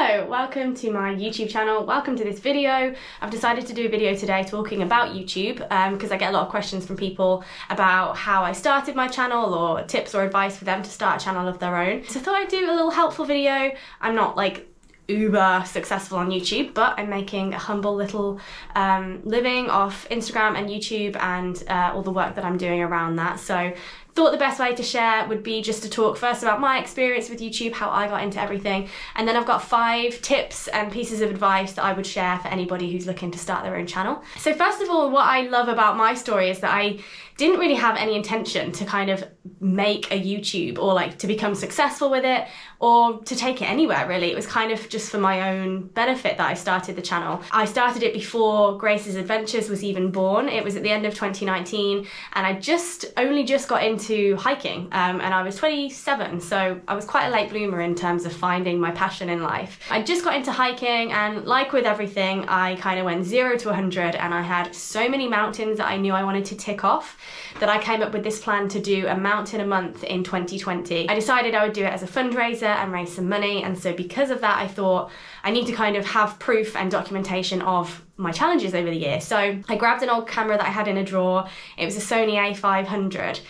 Hello, welcome to my YouTube channel. Welcome to this video. I've decided to do a video today talking about YouTube because I get a lot of questions from people about how I started my channel or tips or advice for them to start a channel of their own. So I thought I'd do a little helpful video. I'm not like uber successful on YouTube, but I'm making a humble little living off Instagram and YouTube and all the work that I'm doing around that. So thought the best way to share would be just to talk first about my experience with YouTube, how I got into everything, and then I've got 5 tips and pieces of advice that I would share for anybody who's looking to start their own channel. So first of all, what I love about my story is that I didn't really have any intention to kind of make a YouTube or like to become successful with it or to take it anywhere really. It was kind of just for my own benefit that I started the channel. I started it before Grace's Adventures was even born. It was at the end of 2019 and I only just got into hiking and I was 27, so I was quite a late bloomer in terms of finding my passion in life. I just got into hiking and like with everything, I kind of went 0 to 100 and I had so many mountains that I knew I wanted to tick off that I came up with this plan to do a mountain a month in 2020. I decided I would do it as a fundraiser and raise some money, and so because of that I thought I need to kind of have proof and documentation of my challenges over the year. So I grabbed an old camera that I had in a drawer. It was a Sony A500.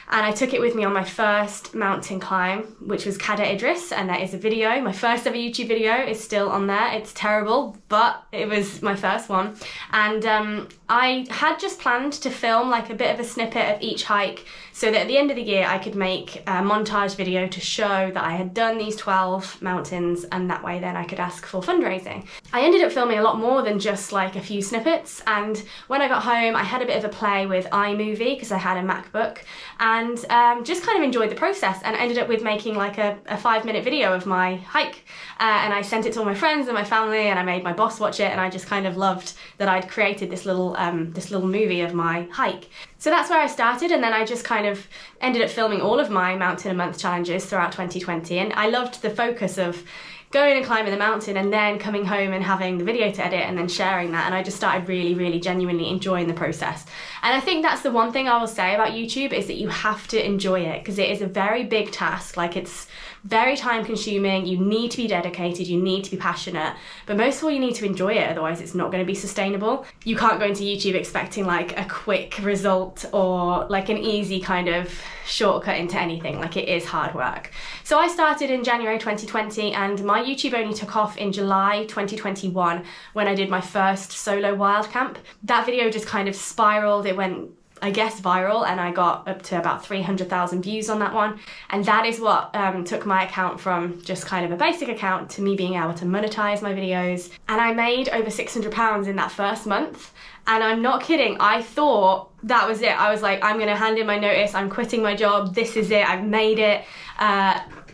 And I took it with me on my first mountain climb, which was Cader Idris, and there is a video. My first ever YouTube video is still on there. It's terrible, but it was my first one. And I had just planned to film like a bit of a snippet of each hike so that at the end of the year I could make a montage video to show that I had done these 12 mountains, and that way then I could ask for fundraising. I ended up filming a lot more than just like a few snippets, and when I got home I had a bit of a play with iMovie because I had a MacBook, and just kind of enjoyed the process and ended up with making like a 5-minute video of my hike, and I sent it to all my friends and my family, and I made my boss watch it, and I just kind of loved that I'd created this little movie of my hike. So that's where I started, and then I just kind of ended up filming all of my mountain a month challenges throughout 2020, and I loved the focus of going and climbing the mountain and then coming home and having the video to edit and then sharing that, and I just started really genuinely enjoying the process. And I think that's the one thing I will say about YouTube is that you have to enjoy it, because it is a very big task. Like, it's very time consuming, you need to be dedicated, you need to be passionate, but most of all you need to enjoy it, otherwise it's not going to be sustainable. You can't go into YouTube expecting like a quick result or like an easy kind of shortcut into anything. Like, it is hard work. So I started in January 2020 and my YouTube only took off in July 2021 when I did my first solo wild camp. That video just kind of spiraled, it went, I guess, viral, and I got up to about 300,000 views on that one, and that is what took my account from just kind of a basic account to me being able to monetize my videos. And I made over £600 in that first month, and I'm not kidding, I thought that was it. I was like, I'm gonna hand in my notice, I'm quitting my job, this is it, I've made it.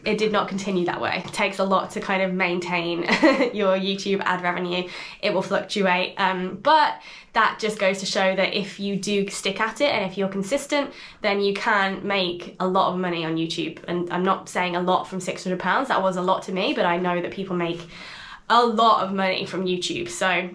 It did not continue that way. It takes a lot to kind of maintain your YouTube ad revenue. It will fluctuate, but that just goes to show that if you do stick at it and if you're consistent, then you can make a lot of money on YouTube. And I'm not saying a lot from £600, that was a lot to me, but I know that people make a lot of money from YouTube. So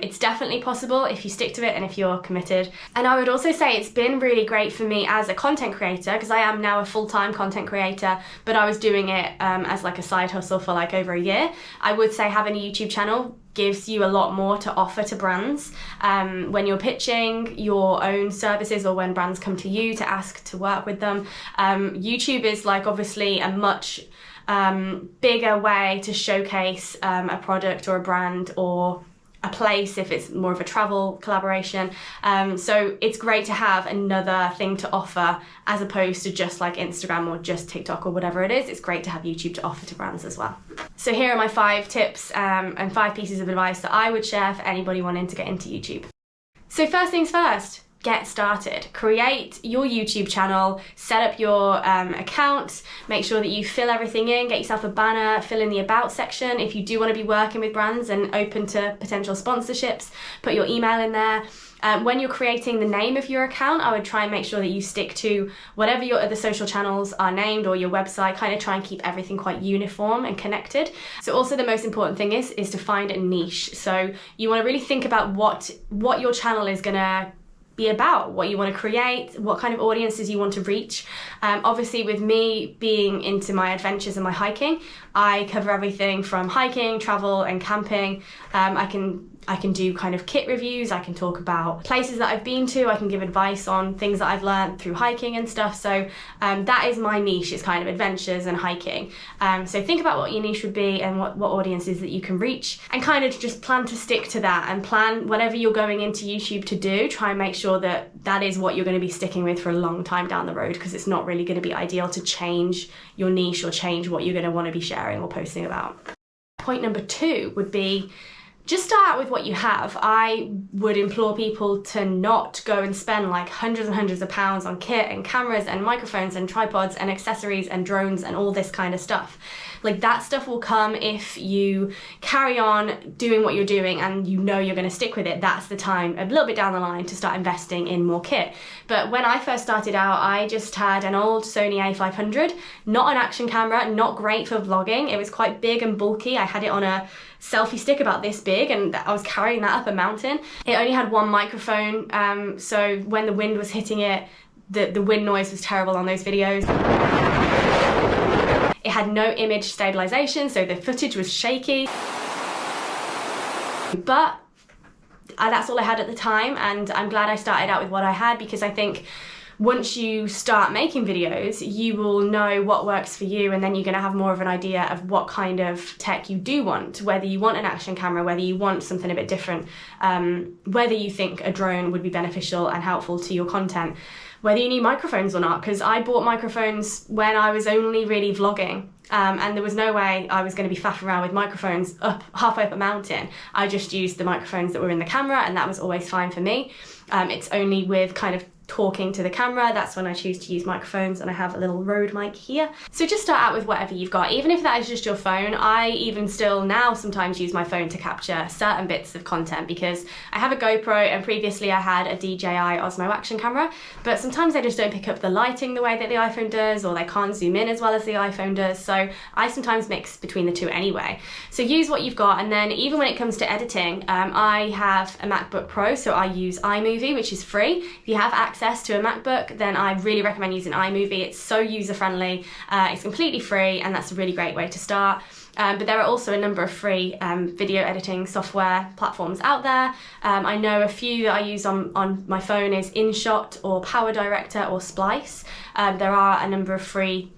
it's definitely possible if you stick to it and if you're committed. And I would also say it's been really great for me as a content creator, because I am now a full-time content creator, but I was doing it as like a side hustle for like over a year. I would say having a YouTube channel gives you a lot more to offer to brands when you're pitching your own services or when brands come to you to ask to work with them. YouTube is like obviously a much bigger way to showcase a product or a brand or a place if it's more of a travel collaboration. So it's great to have another thing to offer as opposed to just like Instagram or just TikTok or whatever it is. It's great to have YouTube to offer to brands as well. So here are my 5 tips and 5 pieces of advice that I would share for anybody wanting to get into YouTube. So first things first, get started. Create your YouTube channel, set up your account, make sure that you fill everything in, get yourself a banner, fill in the about section. If you do want to be working with brands and open to potential sponsorships, put your email in there. When you're creating the name of your account, I would try and make sure that you stick to whatever your other social channels are named or your website, kind of try and keep everything quite uniform and connected. So also the most important thing is to find a niche. So you want to really think about what your channel is gonna be about, what you want to create, what kind of audiences you want to reach. Obviously with me being into my adventures and my hiking, I cover everything from hiking, travel and camping. I can do kind of kit reviews, I can talk about places that I've been to, I can give advice on things that I've learned through hiking and stuff. So that is my niche, is kind of adventures and hiking. So think about what your niche would be and what audiences that you can reach, and kind of just plan to stick to that, and plan whatever you're going into YouTube to do, try and make sure that that is what you're going to be sticking with for a long time down the road, because it's not really going to be ideal to change your niche or change what you're going to want to be sharing or posting about. Point number 2 would be, just start out with what you have. I would implore people to not go and spend like hundreds and hundreds of pounds on kit and cameras and microphones and tripods and accessories and drones and all this kind of stuff. Like, that stuff will come if you carry on doing what you're doing and you know you're going to stick with it. That's the time, a little bit down the line, to start investing in more kit. But when I first started out, I just had an old Sony a500, not an action camera, not great for vlogging. It was quite big and bulky. I had it on a selfie stick about this big, and I was carrying that up a mountain. It only had one microphone, so when the wind was hitting it, the wind noise was terrible on those videos. It had no image stabilization, so the footage was shaky. But that's all I had at the time, and I'm glad I started out with what I had, because I think once you start making videos, you will know what works for you, and then you're going to have more of an idea of what kind of tech you do want, whether you want an action camera, whether you want something a bit different, whether you think a drone would be beneficial and helpful to your content, whether you need microphones or not, because I bought microphones when I was only really vlogging, and there was no way I was going to be faffing around with microphones halfway up a mountain. I just used the microphones that were in the camera, and that was always fine for me. It's only with kind of talking to the camera, that's when I choose to use microphones, and I have a little Rode mic here. So just start out with whatever you've got, even if that is just your phone. I even still now sometimes use my phone to capture certain bits of content, because I have a GoPro and previously I had a DJI Osmo action camera, but sometimes they just don't pick up the lighting the way that the iPhone does, or they can't zoom in as well as the iPhone does, so I sometimes mix between the two anyway. So use what you've got, and then even when it comes to editing, I have a MacBook Pro, so I use iMovie, which is free. If you have access to a MacBook, then I really recommend using iMovie. It's so user-friendly, it's completely free, and that's a really great way to start. But there are also a number of free video editing software platforms out there. I know a few that I use on my phone is InShot or PowerDirector or Splice. There are a number of free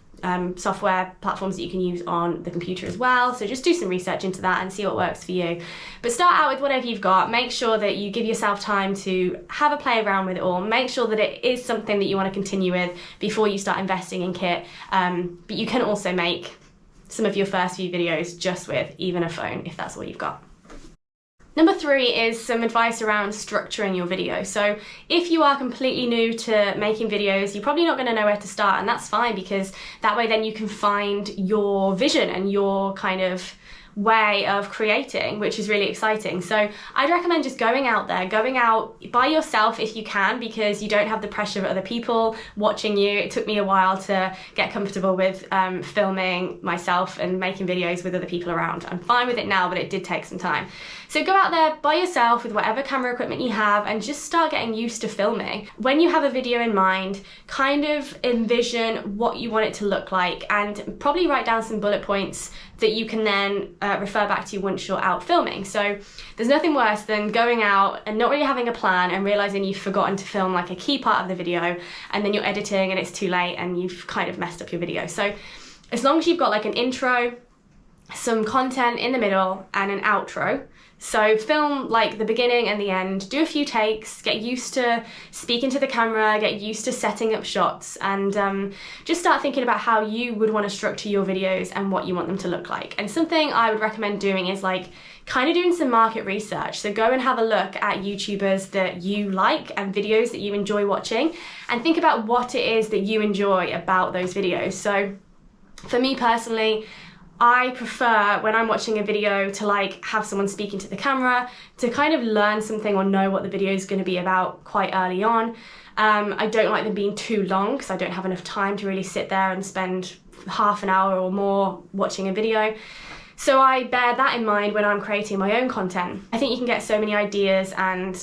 software platforms that you can use on the computer as well, so just do some research into that and see what works for you. But start out with whatever you've got. Make sure that you give yourself time to have a play around with it all. Make sure that it is something that you want to continue with before you start investing in kit, but you can also make some of your first few videos just with even a phone, if that's all you've got. Number 3 is some advice around structuring your video. So if you are completely new to making videos, you're probably not going to know where to start, and that's fine, because that way then you can find your vision and your kind of way of creating, which is really exciting. So I'd recommend just going out there, going out by yourself if you can, because you don't have the pressure of other people watching you. It took me a while to get comfortable with filming myself and making videos with other people around. I'm fine with it now, but it did take some time. So go out there by yourself with whatever camera equipment you have and just start getting used to filming. When you have a video in mind, kind of envision what you want it to look like, and probably write down some bullet points that you can then refer back to once you're out filming. So there's nothing worse than going out and not really having a plan and realizing you've forgotten to film like a key part of the video, and then you're editing and it's too late and you've kind of messed up your video. So as long as you've got like an intro, some content in the middle, and an outro, so film like the beginning and the end, do a few takes, get used to speaking to the camera, get used to setting up shots, and just start thinking about how you would want to structure your videos and what you want them to look like. And something I would recommend doing is like kind of doing some market research. So go and have a look at YouTubers that you like and videos that you enjoy watching, and think about what it is that you enjoy about those videos. So for me personally, I prefer when I'm watching a video to like have someone speaking to the camera, to kind of learn something or know what the video is going to be about quite early on. I don't like them being too long because I don't have enough time to really sit there and spend half an hour or more watching a video. So I bear that in mind when I'm creating my own content. I think you can get so many ideas and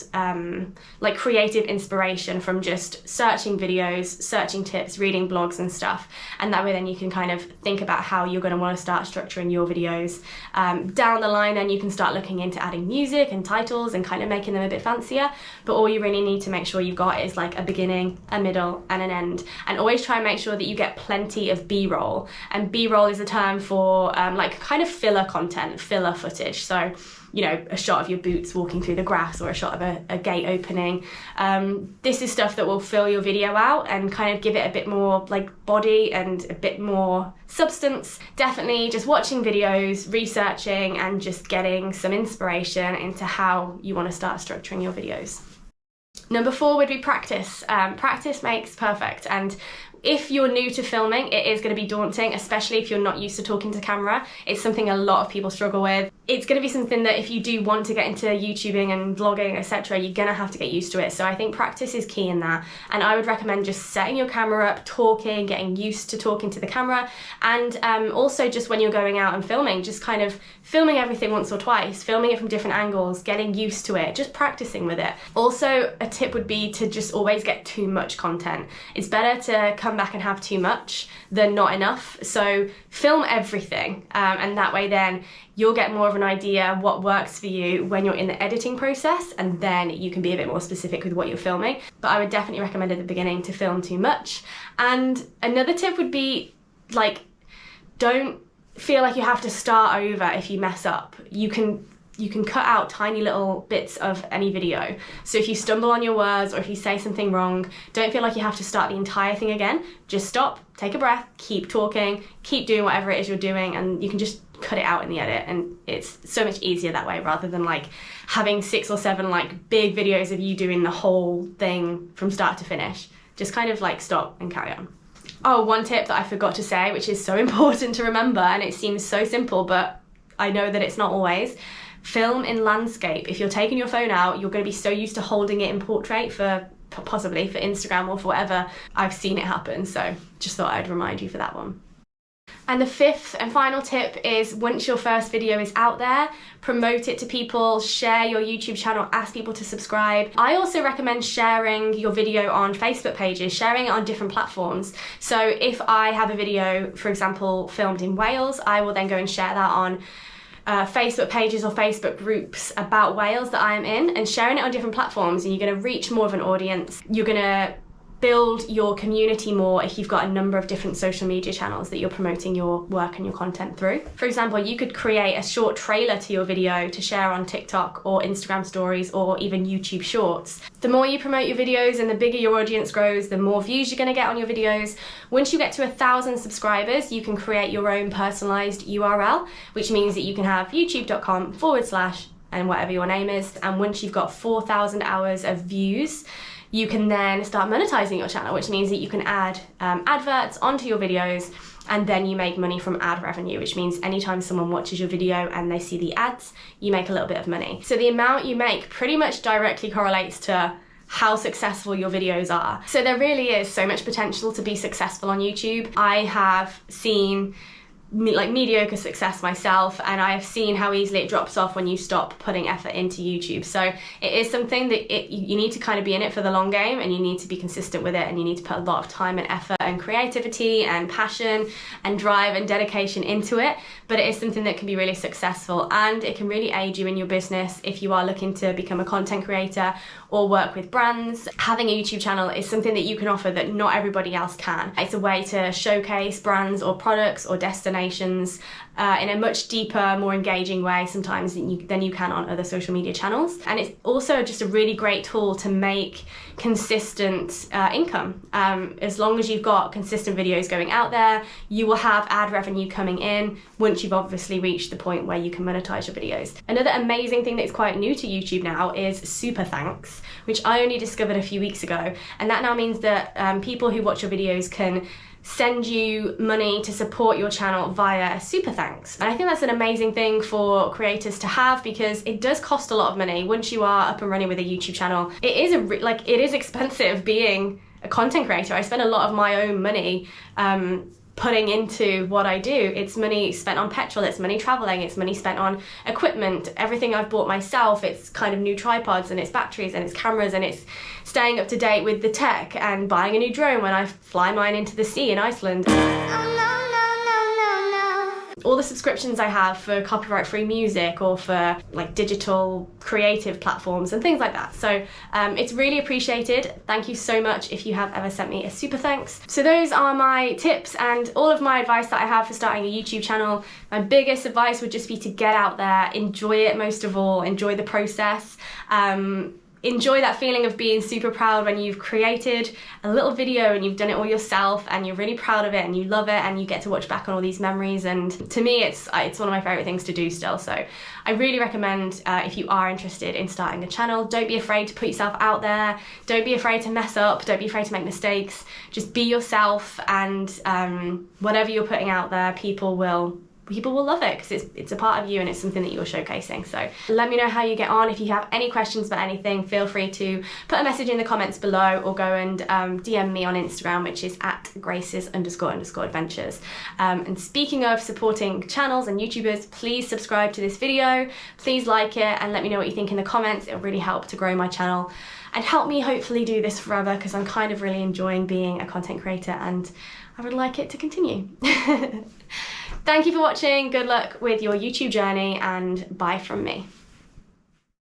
like creative inspiration from just searching videos, searching tips, reading blogs and stuff. And that way then you can kind of think about how you're going to want to start structuring your videos. Down the line then you can start looking into adding music and titles and kind of making them a bit fancier. But all you really need to make sure you've got is like a beginning, a middle and an end. And always try and make sure that you get plenty of B-roll. And B-roll is a term for like kind of filler content, filler footage. So, you know, a shot of your boots walking through the grass or a shot of a gate opening. This is stuff that will fill your video out and kind of give it a bit more like body and a bit more substance. Definitely just watching videos, researching and just getting some inspiration into how you want to start structuring your videos. Number 4 would be practice. Practice makes perfect, and if you're new to filming, it is going to be daunting, especially if you're not used to talking to camera. It's something a lot of people struggle with. It's going to be something that if you do want to get into YouTubing and vlogging, etc., you're going to have to get used to it. So I think practice is key in that. And I would recommend just setting your camera up, talking, getting used to talking to the camera. And also just when you're going out and filming, just kind of filming everything once or twice, filming it from different angles, getting used to it, just practicing with it. Also, a tip would be to just always get too much content. It's better to come back and have too much than not enough. So film everything, and that way then you'll get more of an idea what works for you when you're in the editing process, and then you can be a bit more specific with what you're filming. But I would definitely recommend at the beginning to film too much. And another tip would be like, don't feel like you have to start over if you mess up. You can cut out tiny little bits of any video. So if you stumble on your words or if you say something wrong, don't feel like you have to start the entire thing again. Just stop, take a breath, keep talking, keep doing whatever it is you're doing, and you can just cut it out in the edit, and it's so much easier that way rather than like having 6 or 7 like big videos of you doing the whole thing from start to finish. Just kind of like stop and carry on. Oh, one tip that I forgot to say, which is so important to remember, and it seems so simple, but I know that it's not always. Film in landscape. If you're taking your phone out, you're going to be so used to holding it in portrait for possibly for Instagram or for whatever. I've seen it happen, so just thought I'd remind you for that one. And the 5th and final tip is, once your first video is out there, promote it to people, share your YouTube channel, ask people to subscribe. I also recommend sharing your video on Facebook pages, sharing it on different platforms. So if I have a video, for example, filmed in Wales, I will then go and share that on Facebook pages or Facebook groups about Wales that I am in, and sharing it on different platforms, and you're going to reach more of an audience. You're going to build your community more if you've got a number of different social media channels that you're promoting your work and your content through. For example, you could create a short trailer to your video to share on TikTok or Instagram stories or even YouTube shorts. The more you promote your videos and the bigger your audience grows, the more views you're going to get on your videos. Once you get to 1,000 subscribers, you can create your own personalized URL, which means that you can have youtube.com/ and whatever your name is. And once you've got 4,000 hours of views, you can then start monetizing your channel, which means that you can add adverts onto your videos, and then you make money from ad revenue, which means anytime someone watches your video and they see the ads, you make a little bit of money. So the amount you make pretty much directly correlates to how successful your videos are. So there really is so much potential to be successful on YouTube. I have seen like mediocre success myself, and I have seen how easily it drops off when you stop putting effort into YouTube. So it is something that you need to kind of be in it for the long game, and you need to be consistent with it, and you need to put a lot of time and effort and creativity and passion and drive and dedication into it. But it is something that can be really successful, and it can really aid you in your business if you are looking to become a content creator or work with brands. Having a YouTube channel is something that you can offer that not everybody else can. It's a way to showcase brands or products or destinations in a much deeper, more engaging way sometimes than you can on other social media channels. And it's also just a really great tool to make consistent income. As long as you've got consistent videos going out there, you will have ad revenue coming in once you've obviously reached the point where you can monetize your videos. Another amazing thing that's quite new to YouTube now is super thanks, which I only discovered a few weeks ago. And that now means that people who watch your videos can send you money to support your channel via super thanks. And I think that's an amazing thing for creators to have, because it does cost a lot of money once you are up and running with a YouTube channel. It is expensive being a content creator. I spend a lot of my own money putting into what I do. It's money spent on petrol, it's money traveling, it's money spent on equipment, everything I've bought myself. It's kind of new tripods and it's batteries and it's cameras and it's staying up to date with the tech and buying a new drone when I fly mine into the sea in Iceland. All the subscriptions I have for copyright-free music or for like digital creative platforms and things like that. So it's really appreciated. Thank you so much if you have ever sent me a super thanks. So those are my tips and all of my advice that I have for starting a YouTube channel. My biggest advice would just be to get out there, enjoy it most of all, enjoy the process. Enjoy that feeling of being super proud when you've created a little video and you've done it all yourself and you're really proud of it and you love it and you get to watch back on all these memories. And to me, it's one of my favorite things to do still. So I really recommend if you are interested in starting a channel, don't be afraid to put yourself out there. Don't be afraid to mess up. Don't be afraid to make mistakes. Just be yourself, and whatever you're putting out there, people will love it because it's a part of you and it's something that you're showcasing. So let me know how you get on. If you have any questions about anything, feel free to put a message in the comments below or go and DM me on Instagram, which is @graces__adventures. And speaking of supporting channels and YouTubers, please subscribe to this video, please like it, and let me know what you think in the comments. It'll really help to grow my channel and help me hopefully do this forever, because I'm kind of really enjoying being a content creator and I would like it to continue. Thank you for watching, good luck with your YouTube journey, and bye from me.